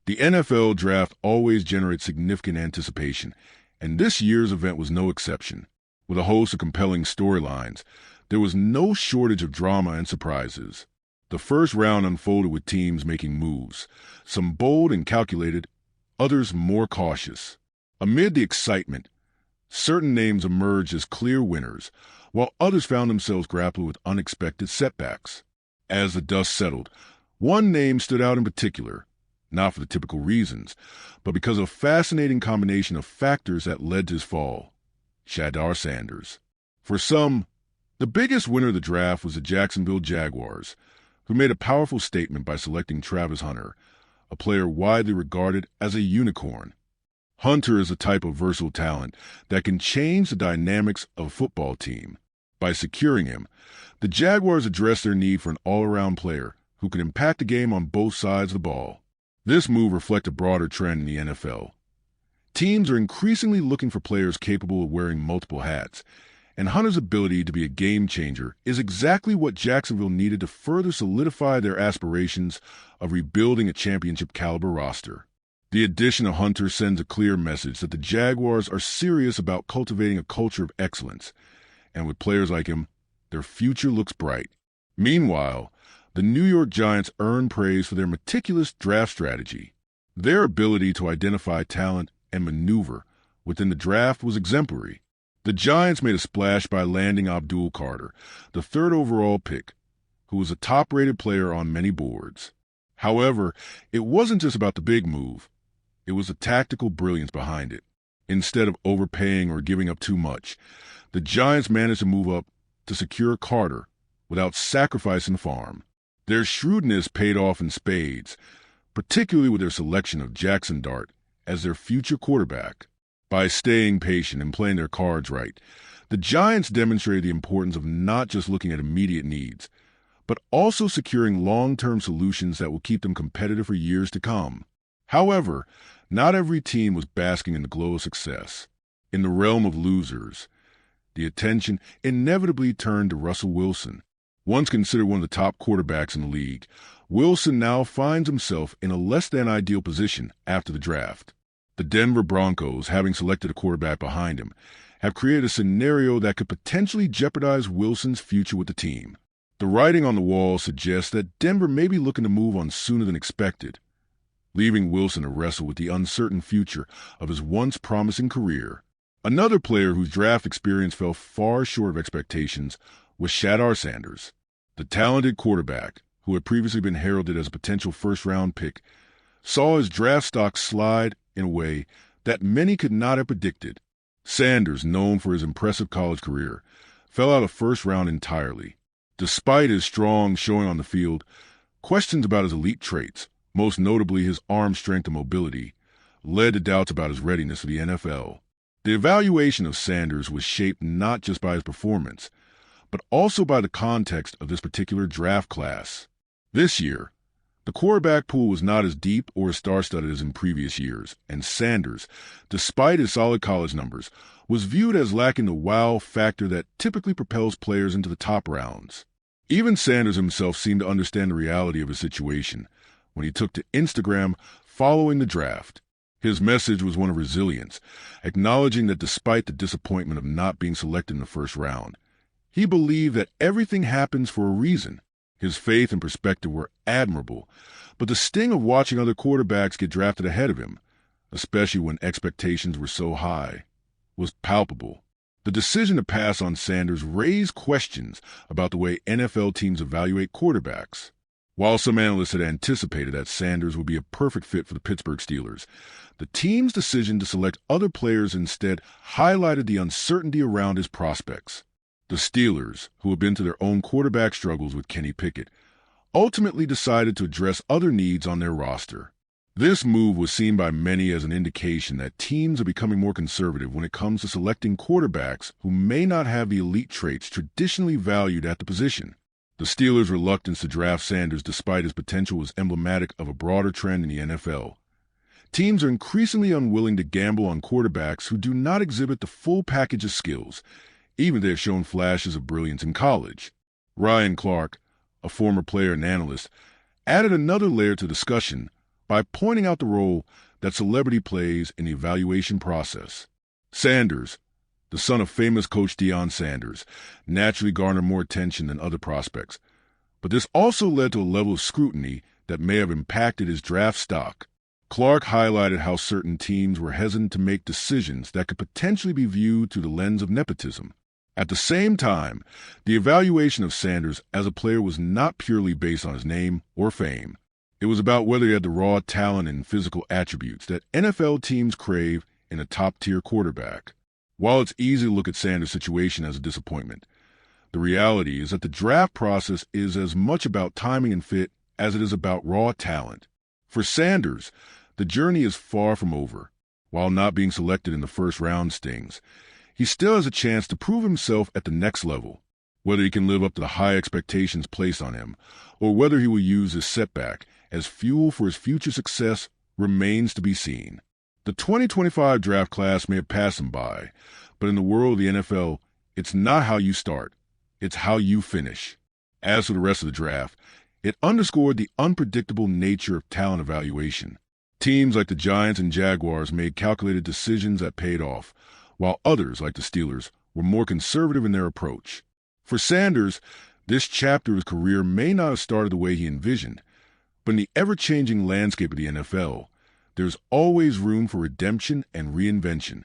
The NFL draft always generates significant anticipation, and this year's event was no exception. With a host of compelling storylines, there was no shortage of drama and surprises. The first round unfolded with teams making moves, some bold and calculated, others more cautious. Amid the excitement, certain names emerged as clear winners, while others found themselves grappling with unexpected setbacks. As the dust settled, one name stood out in particular, not for the typical reasons, but because of a fascinating combination of factors that led to his fall: Shadar Sanders. For some, the biggest winner of the draft was the Jacksonville Jaguars, who made a powerful statement by selecting Travis Hunter, a player widely regarded as a unicorn. Hunter is a type of versatile talent that can change the dynamics of a football team. By securing him, the Jaguars addressed their need for an all-around player who could impact the game on both sides of the ball. This move reflects a broader trend in the NFL. Teams are increasingly looking for players capable of wearing multiple hats, and Hunter's ability to be a game-changer is exactly what Jacksonville needed to further solidify their aspirations of rebuilding a championship-caliber roster. The addition of Hunter sends a clear message that the Jaguars are serious about cultivating a culture of excellence, and with players like him, their future looks bright. Meanwhile, the New York Giants earned praise for their meticulous draft strategy. Their ability to identify talent and maneuver within the draft was exemplary. The Giants made a splash by landing Abdul Carter, the third overall pick, who was a top-rated player on many boards. However, it wasn't just about the big move. It was the tactical brilliance behind it. Instead of overpaying or giving up too much, the Giants managed to move up to secure Carter without sacrificing the farm. Their shrewdness paid off in spades, particularly with their selection of Jackson Dart as their future quarterback. By staying patient and playing their cards right, the Giants demonstrated the importance of not just looking at immediate needs, but also securing long-term solutions that will keep them competitive for years to come. However, not every team was basking in the glow of success. In the realm of losers, the attention inevitably turned to Russell Wilson. Once considered one of the top quarterbacks in the league, Wilson now finds himself in a less-than-ideal position after the draft. The Denver Broncos, having selected a quarterback behind him, have created a scenario that could potentially jeopardize Wilson's future with the team. The writing on the wall suggests that Denver may be looking to move on sooner than expected, leaving Wilson to wrestle with the uncertain future of his once promising career. Another player whose draft experience fell far short of expectations was Shadar Sanders. The talented quarterback, who had previously been heralded as a potential first-round pick, saw his draft stock slide in a way that many could not have predicted. Sanders, known for his impressive college career, fell out of first round entirely. Despite his strong showing on the field, questions about his elite traits, most notably his arm strength and mobility, led to doubts about his readiness for the NFL. The evaluation of Sanders was shaped not just by his performance, but also by the context of this particular draft class. This year, the quarterback pool was not as deep or as star-studded as in previous years, and Sanders, despite his solid college numbers, was viewed as lacking the wow factor that typically propels players into the top rounds. Even Sanders himself seemed to understand the reality of his situation when he took to Instagram following the draft. His message was one of resilience, acknowledging that despite the disappointment of not being selected in the first round, he believed that everything happens for a reason. His faith and perspective were admirable, but the sting of watching other quarterbacks get drafted ahead of him, especially when expectations were so high, was palpable. The decision to pass on Sanders raised questions about the way NFL teams evaluate quarterbacks. While some analysts had anticipated that Sanders would be a perfect fit for the Pittsburgh Steelers, the team's decision to select other players instead highlighted the uncertainty around his prospects. The Steelers, who had been to their own quarterback struggles with Kenny Pickett, ultimately decided to address other needs on their roster. This move was seen by many as an indication that teams are becoming more conservative when it comes to selecting quarterbacks who may not have the elite traits traditionally valued at the position. The Steelers' reluctance to draft Sanders despite his potential was emblematic of a broader trend in the NFL. Teams are increasingly unwilling to gamble on quarterbacks who do not exhibit the full package of skills, even if they have shown flashes of brilliance in college. Ryan Clark, a former player and analyst, added another layer to discussion by pointing out the role that celebrity plays in the evaluation process. Sanders, the son of famous coach Deion Sanders, naturally garnered more attention than other prospects, but this also led to a level of scrutiny that may have impacted his draft stock. Clark highlighted how certain teams were hesitant to make decisions that could potentially be viewed through the lens of nepotism. At the same time, the evaluation of Sanders as a player was not purely based on his name or fame. It was about whether he had the raw talent and physical attributes that NFL teams crave in a top-tier quarterback. While it's easy to look at Sanders' situation as a disappointment, the reality is that the draft process is as much about timing and fit as it is about raw talent. For Sanders, the journey is far from over. While not being selected in the first round stings, he still has a chance to prove himself at the next level. Whether he can live up to the high expectations placed on him, or whether he will use this setback as fuel for his future success remains to be seen. The 2025 draft class may have passed him by, but in the world of the NFL, it's not how you start, it's how you finish. As for the rest of the draft, it underscored the unpredictable nature of talent evaluation. Teams like the Giants and Jaguars made calculated decisions that paid off, while others, like the Steelers, were more conservative in their approach. For Sanders, this chapter of his career may not have started the way he envisioned, but in the ever-changing landscape of the NFL, there's always room for redemption and reinvention.